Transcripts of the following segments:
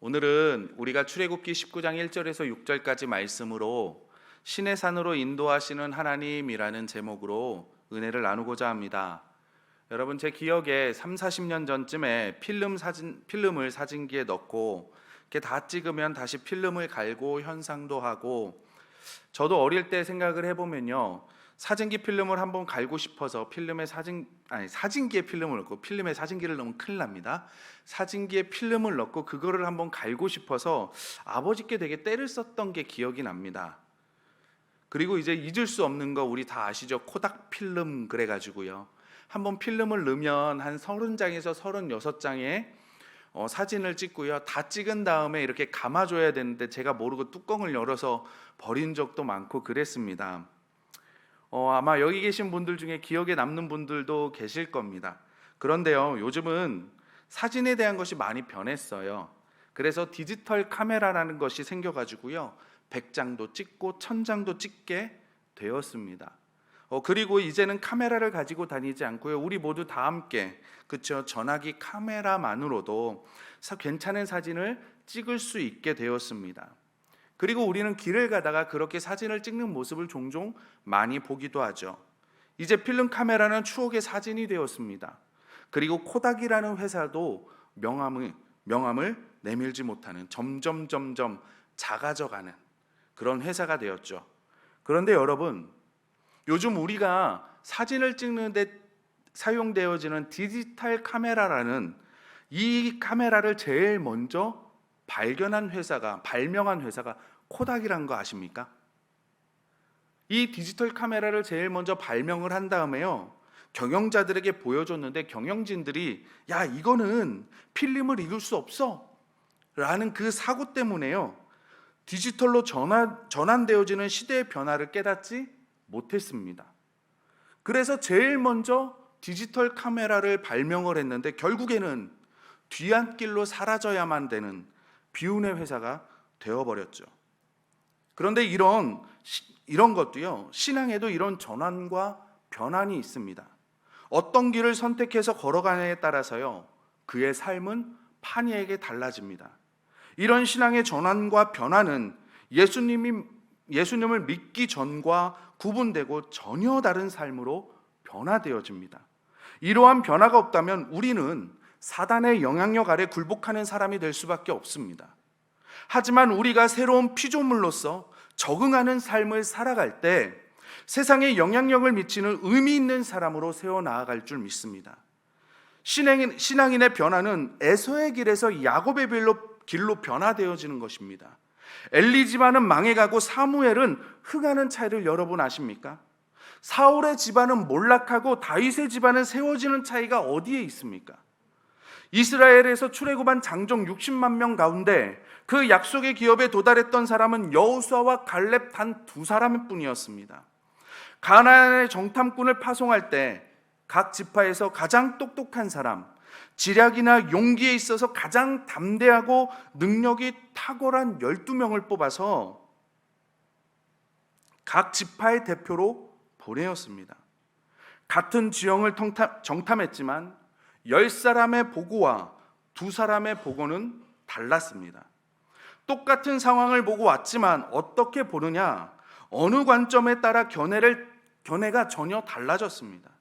오늘은 우리가 출애굽기 19장 1절에서 6절까지 말씀으로 신의 산으로 인도하시는 하나님이라는 제목으로 은혜를 나누고자 합니다. 여러분, 제 기억에 30-40년 전쯤에 필름을 사진기에 넣고 이렇게 다 찍으면 다시 필름을 갈고 현상도 하고, 저도 어릴 때 생각을 해보면요, 사진기 필름을 한번 갈고 싶어서 사진기에 필름을 넣고, 필름에 사진기를 넣으면 큰일 납니다. 사진기에 필름을 넣고 그거를 한번 갈고 싶어서 아버지께 되게 떼를 썼던 게 기억이 납니다. 그리고 이제 잊을 수 없는 거 우리 다 아시죠? 코닥 필름 그래가지고요, 한번 필름을 넣으면 한 30장에서 36장의 사진을 찍고요, 다 찍은 다음에 이렇게 감아줘야 되는데 제가 모르고 뚜껑을 열어서 버린 적도 많고 그랬습니다. 아마 여기 계신 분들 중에 기억에 남는 분들도 계실 겁니다. 그런데요, 요즘은 사진에 대한 것이 많이 변했어요. 그래서 디지털 카메라라는 것이 생겨가지고요, 100장도 찍고 1000장도 찍게 되었습니다. 그리고 이제는 카메라를 가지고 다니지 않고요, 우리 모두 다 함께, 그렇죠, 전화기 카메라만으로도 괜찮은 사진을 찍을 수 있게 되었습니다. 그리고 우리는 길을 가다가 그렇게 사진을 찍는 모습을 종종 많이 보기도 하죠. 이제 필름 카메라는 추억의 사진이 되었습니다. 그리고 코닥이라는 회사도 명함을 내밀지 못하는, 점점 작아져가는 그런 회사가 되었죠. 그런데 여러분, 요즘 우리가 사진을 찍는 데 사용되어지는 디지털 카메라라는 이 카메라를 제일 먼저 발명한 회사가 코닥이라는 거 아십니까? 이 디지털 카메라를 제일 먼저 발명을 한 다음에요, 경영자들에게 보여줬는데 경영진들이 야, 이거는 필름을 읽을 수 없어 라는 그 사고 때문에요, 디지털로 전환되어지는 시대의 변화를 깨닫지 못했습니다. 그래서 제일 먼저 디지털 카메라를 발명을 했는데 결국에는 뒤안길로 사라져야만 되는 비운의 회사가 되어버렸죠. 그런데 이런 것도요, 신앙에도 이런 전환과 변환이 있습니다. 어떤 길을 선택해서 걸어가느냐에 따라서요, 그의 삶은 판이에게 달라집니다. 이런 신앙의 전환과 변화는 예수님을 믿기 전과 구분되고 전혀 다른 삶으로 변화되어집니다. 이러한 변화가 없다면 우리는 사단의 영향력 아래 굴복하는 사람이 될 수밖에 없습니다. 하지만 우리가 새로운 피조물로서 적응하는 삶을 살아갈 때 세상에 영향력을 미치는 의미 있는 사람으로 세워나갈 줄 믿습니다. 신앙인의 변화는 에서의 길에서 야곱의 길로 변화되어지는 것입니다. 엘리 집안은 망해가고 사무엘은 흥하는 차이를 여러분 아십니까? 사울의 집안은 몰락하고 다윗의 집안은 세워지는 차이가 어디에 있습니까? 이스라엘에서 출애굽한 장정 60만 명 가운데 그 약속의 기업에 도달했던 사람은 여호수아와 갈렙 단 2사람 뿐이었습니다. 가나안의 정탐꾼을 파송할 때 각 지파에서 가장 똑똑한 사람, 지략이나 용기에 있어서 가장 담대하고 능력이 탁월한 12명을 뽑아서 각 지파의 대표로 보내었습니다. 같은 지형을 정탐했지만 10사람의 보고와 2사람의 보고는 달랐습니다. 똑같은 상황을 보고 왔지만 어떻게 보느냐, 어느 관점에 따라 견해가 전혀 달라졌습니다.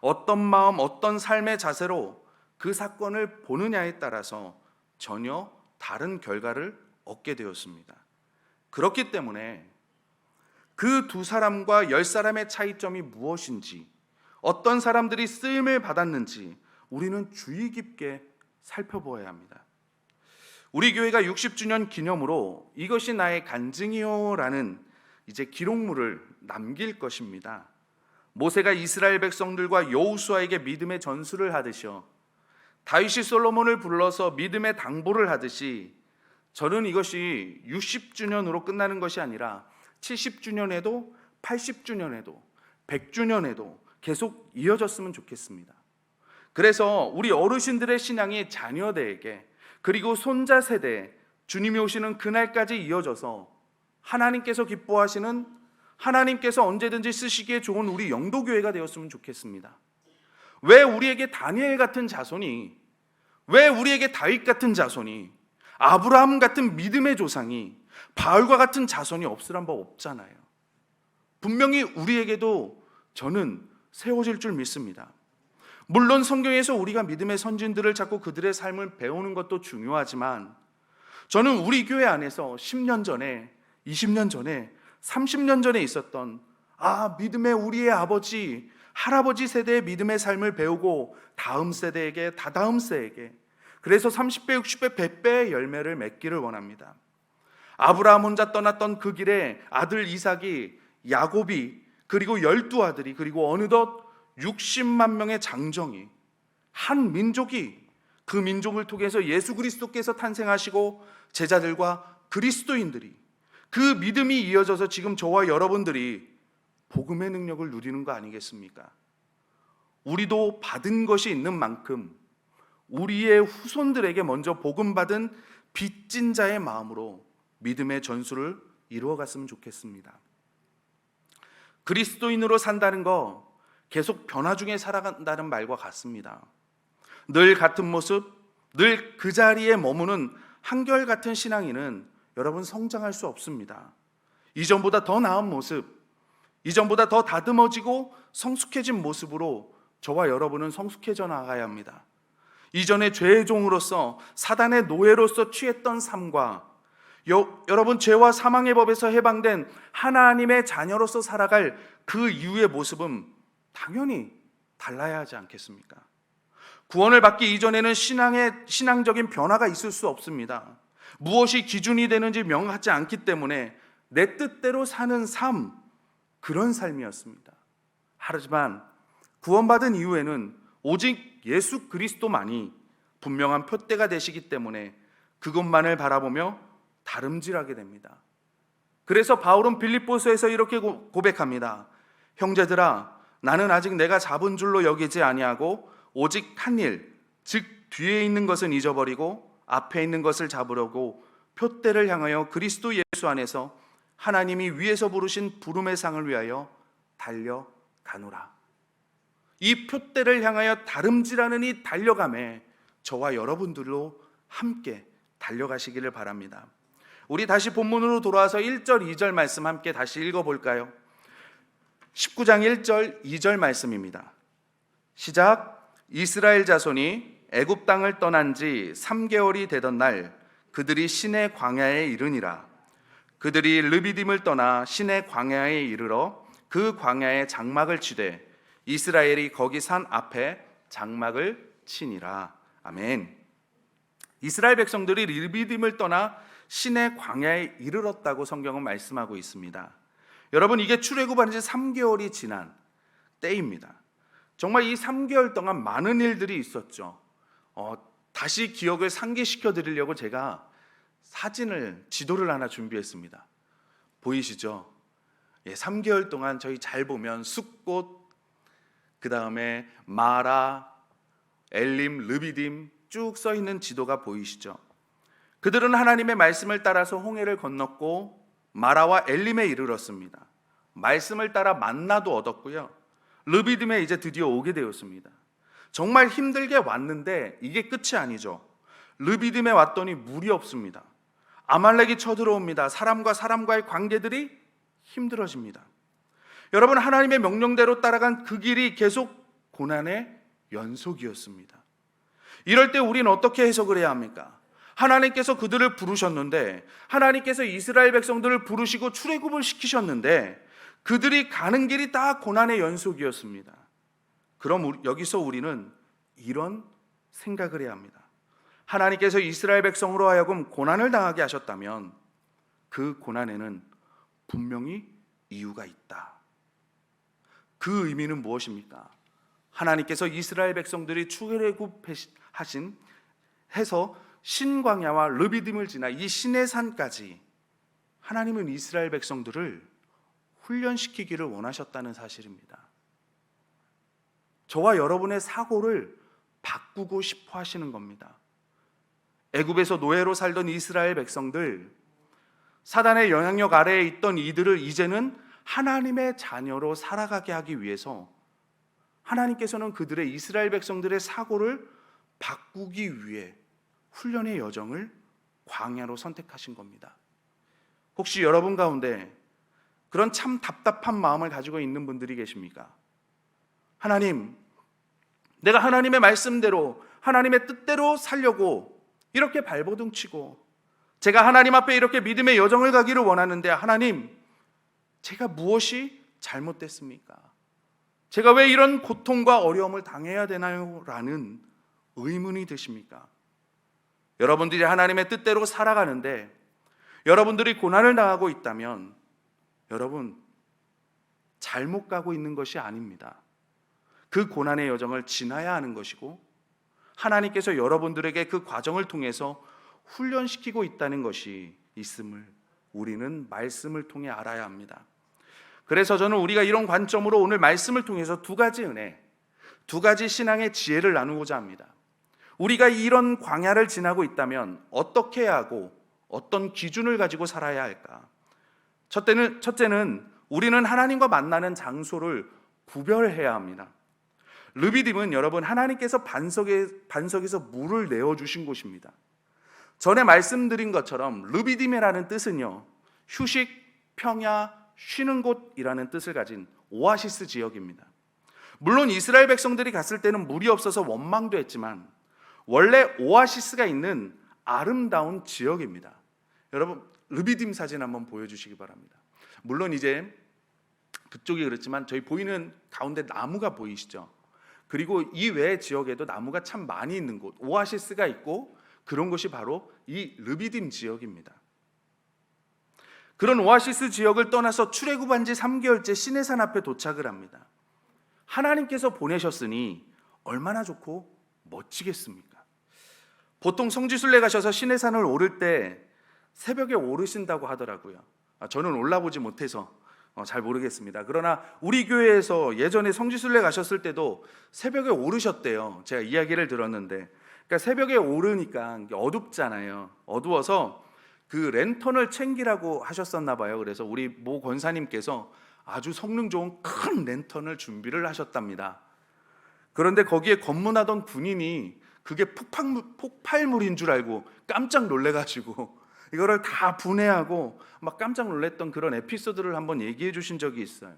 어떤 마음, 어떤 삶의 자세로 그 사건을 보느냐에 따라서 전혀 다른 결과를 얻게 되었습니다. 그렇기 때문에 그 2사람과 10사람의 차이점이 무엇인지, 어떤 사람들이 쓰임을 받았는지 우리는 주의 깊게 살펴보아야 합니다. 우리 교회가 60주년 기념으로 이것이 나의 간증이요 라는 이제 기록물을 남길 것입니다. 모세가 이스라엘 백성들과 여호수아에게 믿음의 전수를 하듯이요, 다윗이 솔로몬을 불러서 믿음의 당부를 하듯이, 저는 이것이 60주년으로 끝나는 것이 아니라 70주년에도 80주년에도 100주년에도 계속 이어졌으면 좋겠습니다. 그래서 우리 어르신들의 신앙이 자녀들에게, 그리고 손자 세대에 주님이 오시는 그날까지 이어져서 하나님께서 기뻐하시는, 하나님께서 언제든지 쓰시기에 좋은 우리 영도교회가 되었으면 좋겠습니다. 왜 우리에게 다니엘 같은 자손이, 왜 우리에게 다윗 같은 자손이, 아브라함 같은 믿음의 조상이 바울과 같은 자손이 없으란 법 없잖아요. 분명히 우리에게도 저는 세워질 줄 믿습니다. 물론 성경에서 우리가 믿음의 선진들을 찾고 그들의 삶을 배우는 것도 중요하지만 저는 우리 교회 안에서 10년 전에, 20년 전에, 30년 전에 있었던 믿음의 우리의 아버지, 할아버지 세대의 믿음의 삶을 배우고 다음 세대에게, 다다음 세대에게, 그래서 30배, 60배, 100배의 열매를 맺기를 원합니다. 아브라함 혼자 떠났던 그 길에 아들 이삭이, 야곱이, 그리고 12아들이, 그리고 어느덧 60만 명의 장정이, 한 민족이 그 민족을 통해서 예수 그리스도께서 탄생하시고 제자들과 그리스도인들이 그 믿음이 이어져서 지금 저와 여러분들이 복음의 능력을 누리는 거 아니겠습니까? 우리도 받은 것이 있는 만큼 우리의 후손들에게 먼저 복음 받은 빚진 자의 마음으로 믿음의 전수를 이루어갔으면 좋겠습니다. 그리스도인으로 산다는 거 계속 변화 중에 살아간다는 말과 같습니다. 늘 같은 모습, 늘 그 자리에 머무는 한결같은 신앙인은 여러분 성장할 수 없습니다. 이전보다 더 나은 모습, 이전보다 더 다듬어지고 성숙해진 모습으로 저와 여러분은 성숙해져 나가야 합니다. 이전에 죄의 종으로서 사단의 노예로서 취했던 삶과 여러분 죄와 사망의 법에서 해방된 하나님의 자녀로서 살아갈 그 이후의 모습은 당연히 달라야 하지 않겠습니까? 구원을 받기 이전에는 신앙적인 변화가 있을 수 없습니다. 무엇이 기준이 되는지 명확하지 않기 때문에 내 뜻대로 사는 삶, 그런 삶이었습니다. 하지만 구원받은 이후에는 오직 예수 그리스도만이 분명한 표대가 되시기 때문에 그것만을 바라보며 다름질하게 됩니다. 그래서 바울은 빌립보서에서 이렇게 고백합니다. 형제들아, 나는 아직 내가 잡은 줄로 여기지 아니하고 오직 한 일, 즉 뒤에 있는 것은 잊어버리고 앞에 있는 것을 잡으려고 표대를 향하여 그리스도 예수 안에서 하나님이 위에서 부르신 부름의 상을 위하여 달려가노라. 이 표대를 향하여 다름질하는 이 달려감에 저와 여러분들로 함께 달려가시기를 바랍니다. 우리 다시 본문으로 돌아와서 1절, 2절 말씀 함께 다시 읽어볼까요? 19장 1절, 2절 말씀입니다. 시작. 이스라엘 자손이 애굽 땅을 떠난 지 3개월이 되던 날 그들이 신의 광야에 이르니라. 그들이 르비딤을 떠나 신의 광야에 이르러 그 광야에 장막을 치되 이스라엘이 거기 산 앞에 장막을 치니라. 아멘. 이스라엘 백성들이 르비딤을 떠나 신의 광야에 이르렀다고 성경은 말씀하고 있습니다. 여러분, 이게 출애굽한 지 3개월이 지난 때입니다. 정말 이 3개월 동안 많은 일들이 있었죠. 다시 기억을 상기시켜 드리려고 제가 지도를 하나 준비했습니다. 보이시죠? 3개월 동안 저희 잘 보면 숫꽃, 그 다음에 마라, 엘림, 르비딤 쭉 써 있는 지도가 보이시죠? 그들은 하나님의 말씀을 따라서 홍해를 건넜고 마라와 엘림에 이르렀습니다. 말씀을 따라 만나도 얻었고요. 르비딤에 이제 드디어 오게 되었습니다. 정말 힘들게 왔는데 이게 끝이 아니죠. 르비딤에 왔더니 물이 없습니다. 아말렉이 쳐들어옵니다. 사람과 사람과의 관계들이 힘들어집니다. 여러분, 하나님의 명령대로 따라간 그 길이 계속 고난의 연속이었습니다. 이럴 때 우리는 어떻게 해석을 해야 합니까? 하나님께서 그들을 부르셨는데, 하나님께서 이스라엘 백성들을 부르시고 출애굽을 시키셨는데 그들이 가는 길이 다 고난의 연속이었습니다. 그럼 여기서 우리는 이런 생각을 해야 합니다. 하나님께서 이스라엘 백성으로 하여금 고난을 당하게 하셨다면 그 고난에는 분명히 이유가 있다. 그 의미는 무엇입니까? 하나님께서 이스라엘 백성들이 출애굽하신 해서 신광야와 르비딤을 지나 이 신의 산까지 하나님은 이스라엘 백성들을 훈련시키기를 원하셨다는 사실입니다. 저와 여러분의 사고를 바꾸고 싶어 하시는 겁니다. 애굽에서 노예로 살던 이스라엘 백성들, 사단의 영향력 아래에 있던 이들을 이제는 하나님의 자녀로 살아가게 하기 위해서 하나님께서는 그들의 이스라엘 백성들의 사고를 바꾸기 위해 훈련의 여정을 광야로 선택하신 겁니다. 혹시 여러분 가운데 그런 참 답답한 마음을 가지고 있는 분들이 계십니까? 하나님, 내가 하나님의 말씀대로 하나님의 뜻대로 살려고 이렇게 발버둥 치고 제가 하나님 앞에 이렇게 믿음의 여정을 가기를 원하는데 하나님, 제가 무엇이 잘못됐습니까? 제가 왜 이런 고통과 어려움을 당해야 되나요? 라는 의문이 드십니까? 여러분들이 하나님의 뜻대로 살아가는데 여러분들이 고난을 당하고 있다면 여러분, 잘못 가고 있는 것이 아닙니다. 그 고난의 여정을 지나야 하는 것이고 하나님께서 여러분들에게 그 과정을 통해서 훈련시키고 있다는 것이 있음을 우리는 말씀을 통해 알아야 합니다. 그래서 저는 우리가 이런 관점으로 오늘 말씀을 통해서 두 가지 은혜, 두 가지 신앙의 지혜를 나누고자 합니다. 우리가 이런 광야를 지나고 있다면 어떻게 해야 하고 어떤 기준을 가지고 살아야 할까? 첫째는 우리는 하나님과 만나는 장소를 구별해야 합니다. 르비딤은 여러분 하나님께서 반석에서 물을 내어주신 곳입니다. 전에 말씀드린 것처럼 르비딤이라는 뜻은요, 휴식, 평야, 쉬는 곳이라는 뜻을 가진 오아시스 지역입니다. 물론 이스라엘 백성들이 갔을 때는 물이 없어서 원망도 했지만 원래 오아시스가 있는 아름다운 지역입니다. 여러분 르비딤 사진 한번 보여주시기 바랍니다. 물론 이제 그쪽이 그렇지만 저희 보이는 가운데 나무가 보이시죠? 그리고 이 외의 지역에도 나무가 참 많이 있는 곳, 오아시스가 있고 그런 곳이 바로 이 르비딤 지역입니다. 그런 오아시스 지역을 떠나서 출애굽한 지 3개월째 시내산 앞에 도착을 합니다. 하나님께서 보내셨으니 얼마나 좋고 멋지겠습니까? 보통 성지순례 가셔서 시내산을 오를 때 새벽에 오르신다고 하더라고요. 저는 올라보지 못해서 잘 모르겠습니다. 그러나 우리 교회에서 예전에 성지순례 가셨을 때도 새벽에 오르셨대요. 제가 이야기를 들었는데, 그러니까 새벽에 오르니까 어둡잖아요. 어두워서 그 랜턴을 챙기라고 하셨었나 봐요. 그래서 우리 모 권사님께서 아주 성능 좋은 큰 랜턴을 준비를 하셨답니다. 그런데 거기에 검문하던 군인이 그게 폭발물인 줄 알고 깜짝 놀래가지고 이거를 다 분해하고 막 깜짝 놀랐던 그런 에피소드를 한번 얘기해 주신 적이 있어요.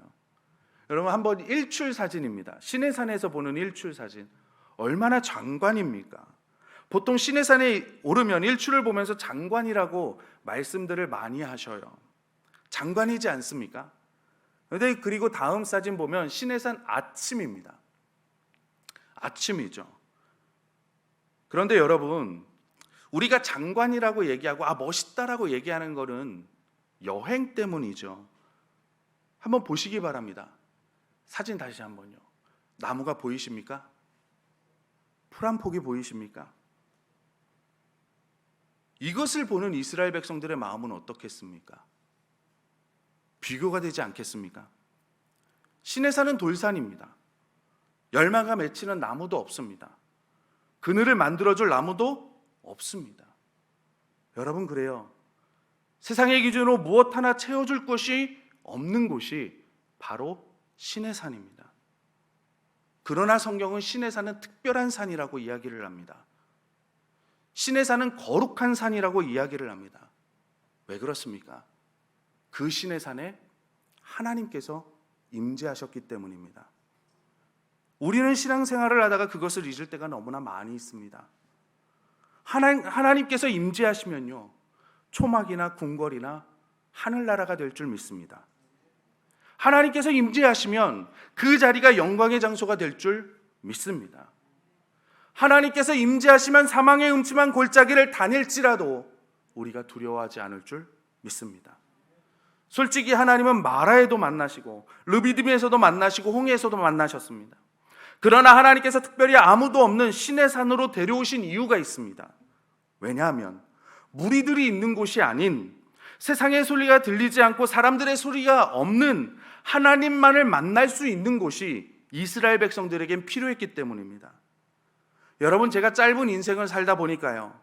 여러분 한번 일출 사진입니다. 시내산에서 보는 일출 사진 얼마나 장관입니까? 보통 시내산에 오르면 일출을 보면서 장관이라고 말씀들을 많이 하셔요. 장관이지 않습니까? 그런데 그리고 다음 사진 보면 시내산 아침입니다. 아침이죠. 그런데 여러분 우리가 장관이라고 얘기하고 멋있다라고 얘기하는 거는 여행 때문이죠. 한번 보시기 바랍니다. 사진 다시 한번요. 나무가 보이십니까? 풀 한 폭이 보이십니까? 이것을 보는 이스라엘 백성들의 마음은 어떻겠습니까? 비교가 되지 않겠습니까? 시내산은 돌산입니다. 열매가 맺히는 나무도 없습니다. 그늘을 만들어줄 나무도 없습니다. 여러분 그래요. 세상의 기준으로 무엇 하나 채워줄 것이 없는 곳이 바로 시내산입니다. 그러나 성경은 시내산은 특별한 산이라고 이야기를 합니다. 시내산은 거룩한 산이라고 이야기를 합니다. 왜 그렇습니까? 그 시내산에 하나님께서 임재하셨기 때문입니다. 우리는 신앙생활을 하다가 그것을 잊을 때가 너무나 많이 있습니다. 하나님께서 임재하시면요 초막이나 궁궐이나 하늘나라가 될 줄 믿습니다. 하나님께서 임재하시면 그 자리가 영광의 장소가 될 줄 믿습니다. 하나님께서 임재하시면 사망의 음침한 골짜기를 다닐지라도 우리가 두려워하지 않을 줄 믿습니다. 솔직히 하나님은 마라에도 만나시고 르비딤에서도 만나시고 홍해에서도 만나셨습니다. 그러나 하나님께서 특별히 아무도 없는 시내산으로 데려오신 이유가 있습니다. 왜냐하면 무리들이 있는 곳이 아닌 세상의 소리가 들리지 않고 사람들의 소리가 없는 하나님만을 만날 수 있는 곳이 이스라엘 백성들에겐 필요했기 때문입니다. 여러분 제가 짧은 인생을 살다 보니까요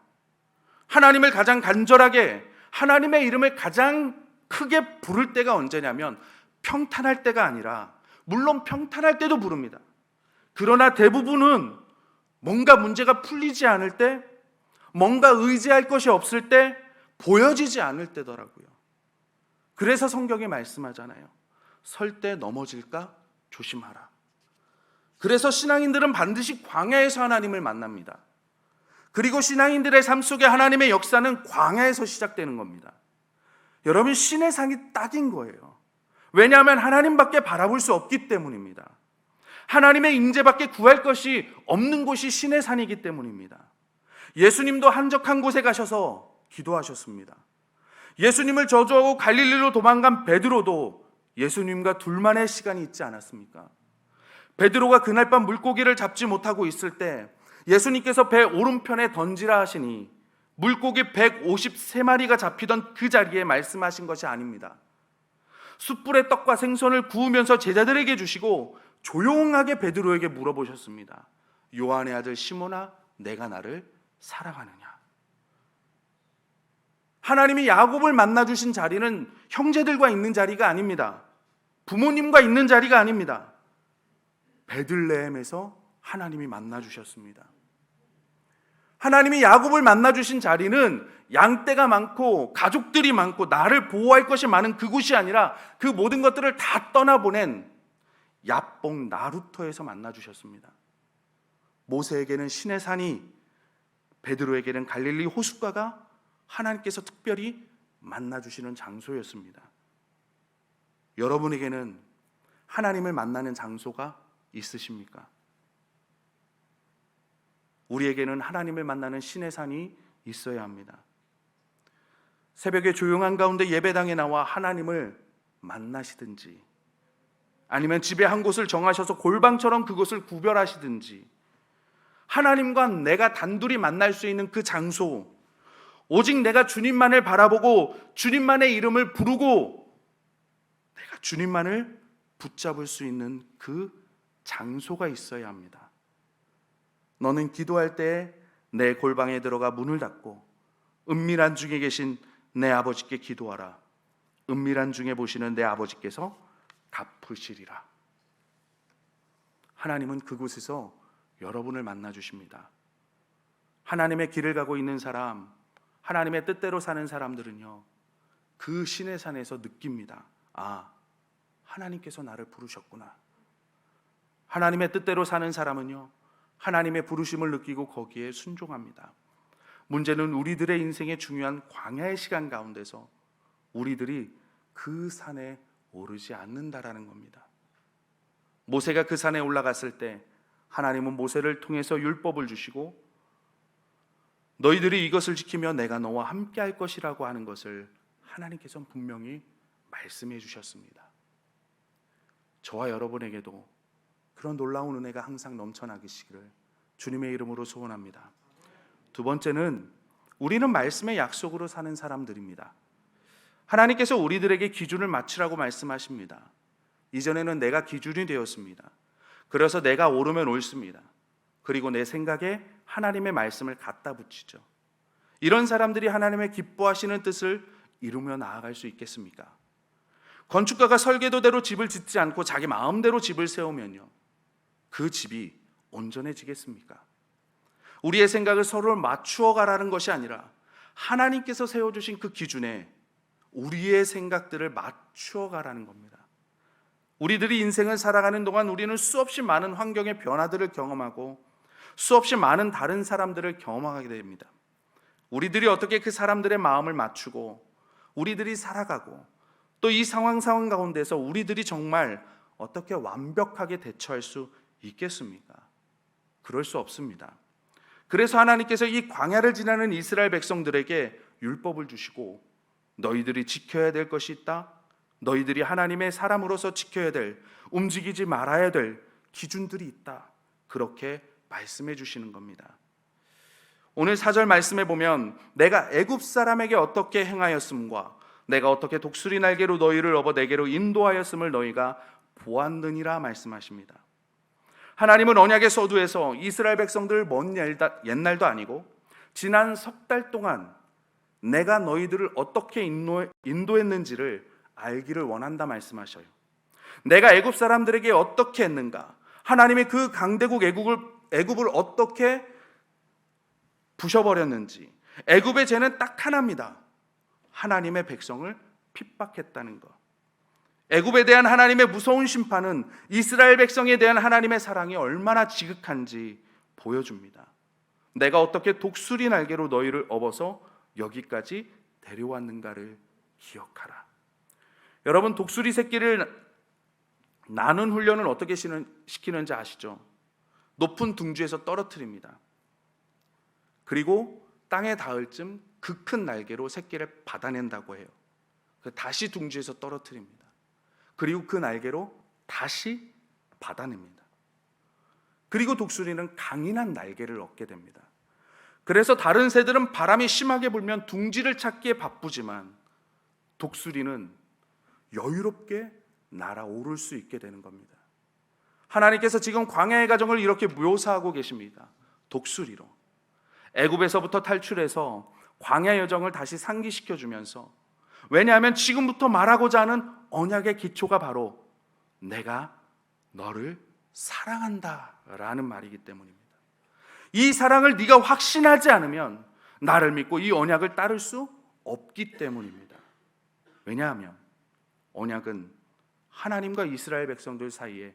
하나님을 가장 간절하게 하나님의 이름을 가장 크게 부를 때가 언제냐면 평탄할 때가 아니라 물론 평탄할 때도 부릅니다. 그러나 대부분은 뭔가 문제가 풀리지 않을 때 뭔가 의지할 것이 없을 때, 보여지지 않을 때더라고요. 그래서 성경이 말씀하잖아요. 설 때 넘어질까 조심하라. 그래서 신앙인들은 반드시 광야에서 하나님을 만납니다. 그리고 신앙인들의 삶 속에 하나님의 역사는 광야에서 시작되는 겁니다. 여러분, 신의 상이 딱인 거예요. 왜냐하면 하나님밖에 바라볼 수 없기 때문입니다. 하나님의 임재밖에 구할 것이 없는 곳이 신의 산이기 때문입니다. 예수님도 한적한 곳에 가셔서 기도하셨습니다. 예수님을 저주하고 갈릴리로 도망간 베드로도 예수님과 둘만의 시간이 있지 않았습니까? 베드로가 그날 밤 물고기를 잡지 못하고 있을 때 예수님께서 배 오른편에 던지라 하시니 물고기 153마리가 잡히던 그 자리에 말씀하신 것이 아닙니다. 숯불에 떡과 생선을 구우면서 제자들에게 주시고 조용하게 베드로에게 물어보셨습니다. 요한의 아들 시몬아, 내가 나를 사랑하느냐? 하나님이 야곱을 만나주신 자리는 형제들과 있는 자리가 아닙니다. 부모님과 있는 자리가 아닙니다. 베들레헴에서 하나님이 만나주셨습니다. 하나님이 야곱을 만나주신 자리는 양떼가 많고 가족들이 많고 나를 보호할 것이 많은 그곳이 아니라 그 모든 것들을 다 떠나보낸 야복 나루터에서 만나주셨습니다. 모세에게는 신의 산이, 베드로에게는 갈릴리 호숫가가 하나님께서 특별히 만나주시는 장소였습니다. 여러분에게는 하나님을 만나는 장소가 있으십니까? 우리에게는 하나님을 만나는 신의 산이 있어야 합니다. 새벽에 조용한 가운데 예배당에 나와 하나님을 만나시든지, 아니면 집에 한 곳을 정하셔서 골방처럼 그곳을 구별하시든지, 하나님과 내가 단둘이 만날 수 있는 그 장소, 오직 내가 주님만을 바라보고 주님만의 이름을 부르고 내가 주님만을 붙잡을 수 있는 그 장소가 있어야 합니다. 너는 기도할 때 내 골방에 들어가 문을 닫고 은밀한 중에 계신 내 아버지께 기도하라. 은밀한 중에 보시는 내 아버지께서 갚으시리라. 하나님은 그곳에서 여러분을 만나 주십니다. 하나님의 길을 가고 있는 사람, 하나님의 뜻대로 사는 사람들은요, 그 신의 산에서 느낍니다. 아, 하나님께서 나를 부르셨구나. 하나님의 뜻대로 사는 사람은요, 하나님의 부르심을 느끼고 거기에 순종합니다. 문제는 우리들의 인생의 중요한 광야의 시간 가운데서 우리들이 그 산에 오르지 않는다라는 겁니다. 모세가 그 산에 올라갔을 때 하나님은 모세를 통해서 율법을 주시고 너희들이 이것을 지키며 내가 너와 함께 할 것이라고 하는 것을 하나님께서 분명히 말씀해 주셨습니다. 저와 여러분에게도 그런 놀라운 은혜가 항상 넘쳐나기를 주님의 이름으로 소원합니다. 두 번째는 우리는 말씀의 약속으로 사는 사람들입니다. 하나님께서 우리들에게 기준을 맞추라고 말씀하십니다. 이전에는 내가 기준이 되었습니다. 그래서 내가 옳으면 옳습니다. 그리고 내 생각에 하나님의 말씀을 갖다 붙이죠. 이런 사람들이 하나님의 기뻐하시는 뜻을 이루며 나아갈 수 있겠습니까? 건축가가 설계도대로 집을 짓지 않고 자기 마음대로 집을 세우면요, 그 집이 온전해지겠습니까? 우리의 생각을 서로 맞추어 가라는 것이 아니라 하나님께서 세워주신 그 기준에 우리의 생각들을 맞추어 가라는 겁니다. 우리들이 인생을 살아가는 동안 우리는 수없이 많은 환경의 변화들을 경험하고 수없이 많은 다른 사람들을 경험하게 됩니다. 우리들이 어떻게 그 사람들의 마음을 맞추고 우리들이 살아가고 또 이 상황 가운데서 우리들이 정말 어떻게 완벽하게 대처할 수 있겠습니까? 그럴 수 없습니다. 그래서 하나님께서 이 광야를 지나는 이스라엘 백성들에게 율법을 주시고 너희들이 지켜야 될 것이 있다. 너희들이 하나님의 사람으로서 지켜야 될, 움직이지 말아야 될 기준들이 있다. 그렇게 말씀해 주시는 겁니다. 오늘 4절 말씀에 보면 내가 애굽 사람에게 어떻게 행하였음과 내가 어떻게 독수리 날개로 너희를 업어 내게로 인도하였음을 너희가 보았느니라 말씀하십니다. 하나님은 언약의 서두에서 이스라엘 백성들 먼 옛날도 아니고 지난 석 달 동안 내가 너희들을 어떻게 인도했는지를 알기를 원한다 말씀하셔요. 내가 애굽 사람들에게 어떻게 했는가, 하나님의 그 강대국 애굽을 어떻게 부셔버렸는지. 애굽의 죄는 딱 하나입니다. 하나님의 백성을 핍박했다는 것. 애굽에 대한 하나님의 무서운 심판은 이스라엘 백성에 대한 하나님의 사랑이 얼마나 지극한지 보여줍니다. 내가 어떻게 독수리 날개로 너희를 업어서 여기까지 데려왔는가를 기억하라. 여러분, 독수리 새끼를 나는 훈련을 어떻게 시키는지 아시죠? 높은 둥지에서 떨어뜨립니다. 그리고 땅에 닿을 쯤 그 큰 날개로 새끼를 받아낸다고 해요. 다시 둥지에서 떨어뜨립니다. 그리고 그 날개로 다시 받아냅니다. 그리고 독수리는 강인한 날개를 얻게 됩니다. 그래서 다른 새들은 바람이 심하게 불면 둥지를 찾기에 바쁘지만 독수리는 여유롭게 날아오를 수 있게 되는 겁니다. 하나님께서 지금 광야의 가정을 이렇게 묘사하고 계십니다. 독수리로 애굽에서부터 탈출해서 광야 여정을 다시 상기시켜 주면서, 왜냐하면 지금부터 말하고자 하는 언약의 기초가 바로 내가 너를 사랑한다 라는 말이기 때문입니다. 이 사랑을 네가 확신하지 않으면 나를 믿고 이 언약을 따를 수 없기 때문입니다. 왜냐하면 언약은 하나님과 이스라엘 백성들 사이의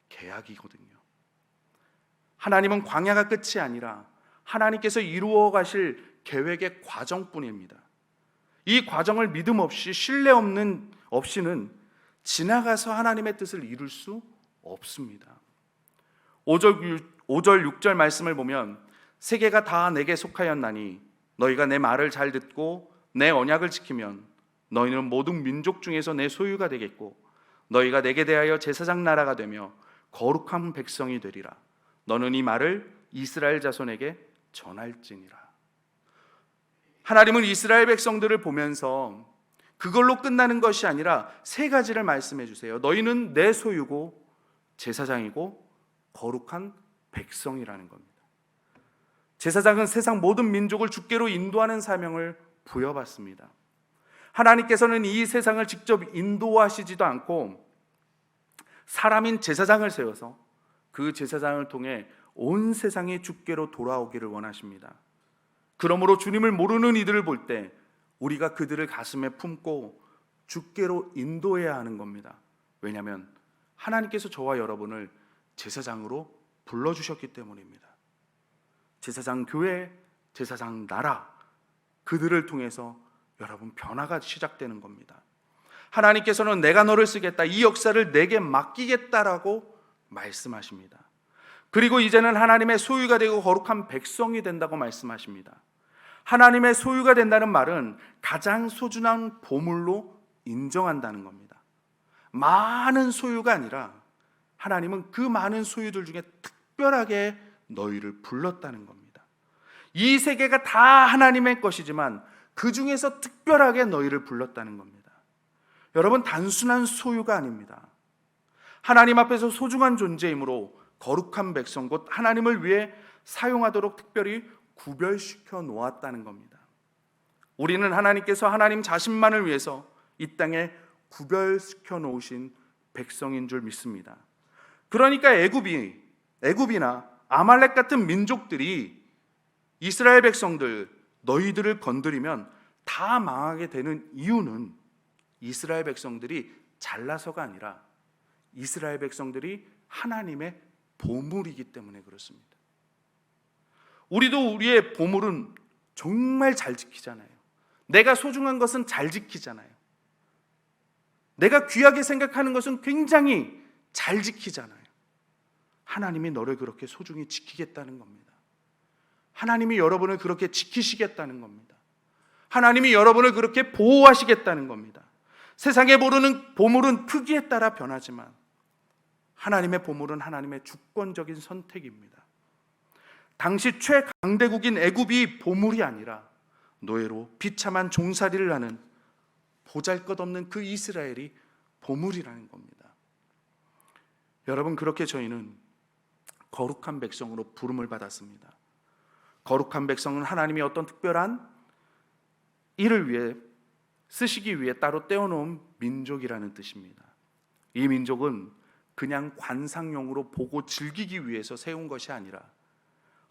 계약이거든요. 하나님은 광야가 끝이 아니라 하나님께서 이루어 가실 계획의 과정뿐입니다. 이 과정을 믿음 없이 신뢰 없이는 지나가서 하나님의 뜻을 이룰 수 없습니다. 5절 6절 말씀을 보면 세계가 다 내게 속하였나니 너희가 내 말을 잘 듣고 내 언약을 지키면 너희는 모든 민족 중에서 내 소유가 되겠고 너희가 내게 대하여 제사장 나라가 되며 거룩한 백성이 되리라. 너는 이 말을 이스라엘 자손에게 전할지니라. 하나님은 이스라엘 백성들을 보면서 그걸로 끝나는 것이 아니라 세 가지를 말씀해 주세요. 너희는 내 소유고 제사장이고 거룩한 백성이라는 겁니다. 제사장은 세상 모든 민족을 주께로 인도하는 사명을 부여받습니다. 하나님께서는 이 세상을 직접 인도하시지도 않고 사람인 제사장을 세워서 그 제사장을 통해 온 세상이 주께로 돌아오기를 원하십니다. 그러므로 주님을 모르는 이들을 볼 때 우리가 그들을 가슴에 품고 주께로 인도해야 하는 겁니다. 왜냐하면 하나님께서 저와 여러분을 제사장으로 불러주셨기 때문입니다. 제사장 교회, 제사장 나라, 그들을 통해서 여러분 변화가 시작되는 겁니다. 하나님께서는 내가 너를 쓰겠다, 이 역사를 내게 맡기겠다라고 말씀하십니다. 그리고 이제는 하나님의 소유가 되고 거룩한 백성이 된다고 말씀하십니다. 하나님의 소유가 된다는 말은 가장 소중한 보물로 인정한다는 겁니다. 많은 소유가 아니라 하나님은 그 많은 소유들 중에 특별하게 너희를 불렀다는 겁니다. 이 세계가 다 하나님의 것이지만 그 중에서 특별하게 너희를 불렀다는 겁니다. 여러분, 단순한 소유가 아닙니다. 하나님 앞에서 소중한 존재이므로 거룩한 백성, 곧 하나님을 위해 사용하도록 특별히 구별시켜 놓았다는 겁니다. 우리는 하나님께서 하나님 자신만을 위해서 이 땅에 구별시켜 놓으신 백성인 줄 믿습니다. 그러니까 애굽이나 아말렉 같은 민족들이 이스라엘 백성들, 너희들을 건드리면 다 망하게 되는 이유는 이스라엘 백성들이 잘나서가 아니라 이스라엘 백성들이 하나님의 보물이기 때문에 그렇습니다. 우리도 우리의 보물은 정말 잘 지키잖아요. 내가 소중한 것은 잘 지키잖아요. 내가 귀하게 생각하는 것은 굉장히 잘 지키잖아요. 하나님이 너를 그렇게 소중히 지키겠다는 겁니다. 하나님이 여러분을 그렇게 지키시겠다는 겁니다. 하나님이 여러분을 그렇게 보호하시겠다는 겁니다. 세상에 모르는 보물은 크기에 따라 변하지만 하나님의 보물은 하나님의 주권적인 선택입니다. 당시 최강대국인 애굽이 보물이 아니라 노예로 비참한 종살이를 하는 보잘것없는 그 이스라엘이 보물이라는 겁니다. 여러분, 그렇게 저희는 거룩한 백성으로 부름을 받았습니다. 거룩한 백성은 하나님이 어떤 특별한 일을 위해 쓰시기 위해 따로 떼어놓은 민족이라는 뜻입니다. 이 민족은 그냥 관상용으로 보고 즐기기 위해서 세운 것이 아니라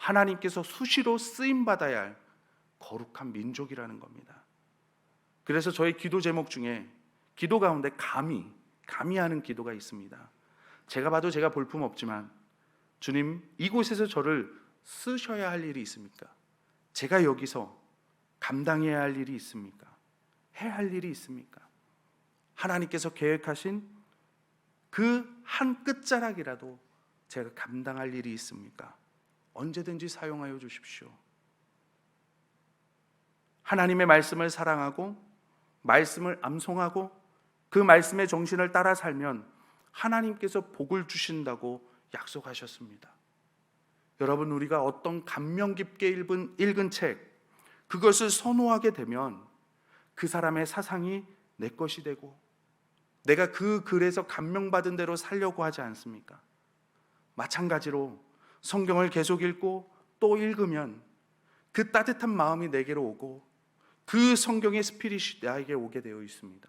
하나님께서 수시로 쓰임받아야 할 거룩한 민족이라는 겁니다. 그래서 저희 기도 제목 중에 기도 가운데 감히 하는 기도가 있습니다. 제가 봐도 제가 볼품없지만 주님, 이곳에서 저를 쓰셔야 할 일이 있습니까? 제가 여기서 감당해야 할 일이 있습니까? 해야 할 일이 있습니까? 하나님께서 계획하신 그 한 끝자락이라도 제가 감당할 일이 있습니까? 언제든지 사용하여 주십시오. 하나님의 말씀을 사랑하고 말씀을 암송하고 그 말씀의 정신을 따라 살면 하나님께서 복을 주신다고 약속하셨습니다. 여러분, 우리가 어떤 감명 깊게 읽은 책, 그것을 선호하게 되면 그 사람의 사상이 내 것이 되고 내가 그 글에서 감명받은 대로 살려고 하지 않습니까? 마찬가지로 성경을 계속 읽고 또 읽으면 그 따뜻한 마음이 내게로 오고 그 성경의 스피릿이 나에게 오게 되어 있습니다.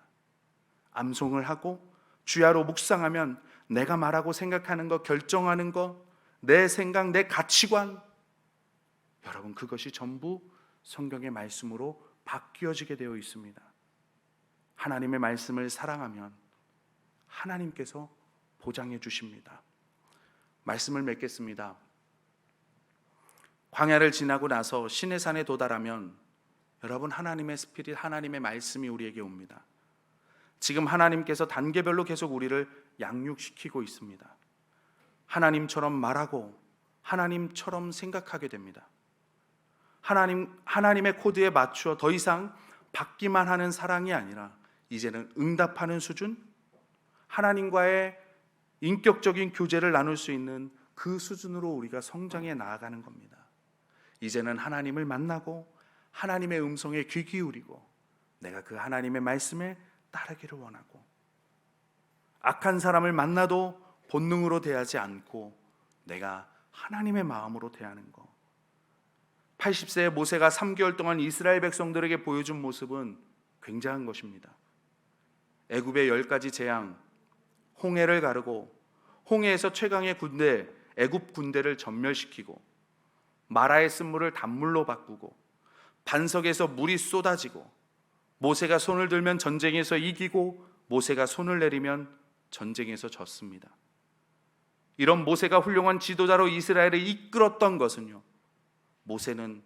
암송을 하고 주야로 묵상하면 내가 말하고 생각하는 것, 결정하는 것, 내 생각, 내 가치관, 여러분, 그것이 전부 성경의 말씀으로 바뀌어지게 되어 있습니다. 하나님의 말씀을 사랑하면 하나님께서 보장해 주십니다. 말씀을 맺겠습니다. 광야를 지나고 나서 시내산에 도달하면 여러분, 하나님의 스피릿, 하나님의 말씀이 우리에게 옵니다. 지금 하나님께서 단계별로 계속 우리를 양육시키고 있습니다. 하나님처럼 말하고 하나님처럼 생각하게 됩니다. 하나님의 코드에 맞추어 더 이상 받기만 하는 사랑이 아니라 이제는 응답하는 수준, 하나님과의 인격적인 교제를 나눌 수 있는 그 수준으로 우리가 성장해 나아가는 겁니다. 이제는 하나님을 만나고 하나님의 음성에 귀 기울이고 내가 그 하나님의 말씀에 따르기를 원하고, 악한 사람을 만나도 본능으로 대하지 않고 내가 하나님의 마음으로 대하는 것. 80세의 모세가 3개월 동안 이스라엘 백성들에게 보여준 모습은 굉장한 것입니다. 애굽의 10가지 재앙, 홍해를 가르고 홍해에서 최강의 군대, 애굽 군대를 전멸시키고 마라의 쓴물을 단물로 바꾸고 반석에서 물이 쏟아지고 모세가 손을 들면 전쟁에서 이기고 모세가 손을 내리면 전쟁에서 졌습니다. 이런 모세가 훌륭한 지도자로 이스라엘을 이끌었던 것은요, 모세는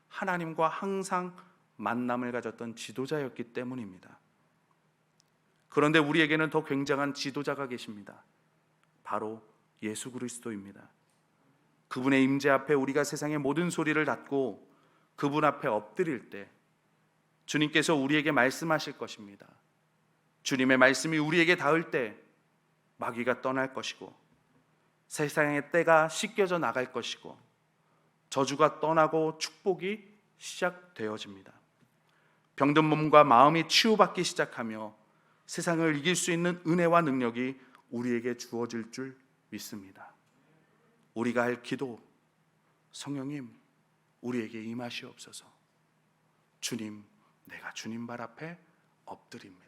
하나님과 항상 만남을 가졌던 지도자였기 때문입니다. 그런데 우리에게는 더 굉장한 지도자가 계십니다. 바로 예수 그리스도입니다. 그분의 임재 앞에 우리가 세상의 모든 소리를 닫고 그분 앞에 엎드릴 때 주님께서 우리에게 말씀하실 것입니다. 주님의 말씀이 우리에게 닿을 때 마귀가 떠날 것이고 세상의 때가 씻겨져 나갈 것이고 저주가 떠나고 축복이 시작되어집니다. 병든 몸과 마음이 치유받기 시작하며 세상을 이길 수 있는 은혜와 능력이 우리에게 주어질 줄 믿습니다. 우리가 할 기도, 성령님 우리에게 임하시옵소서. 주님, 내가 주님 발 앞에 엎드립니다.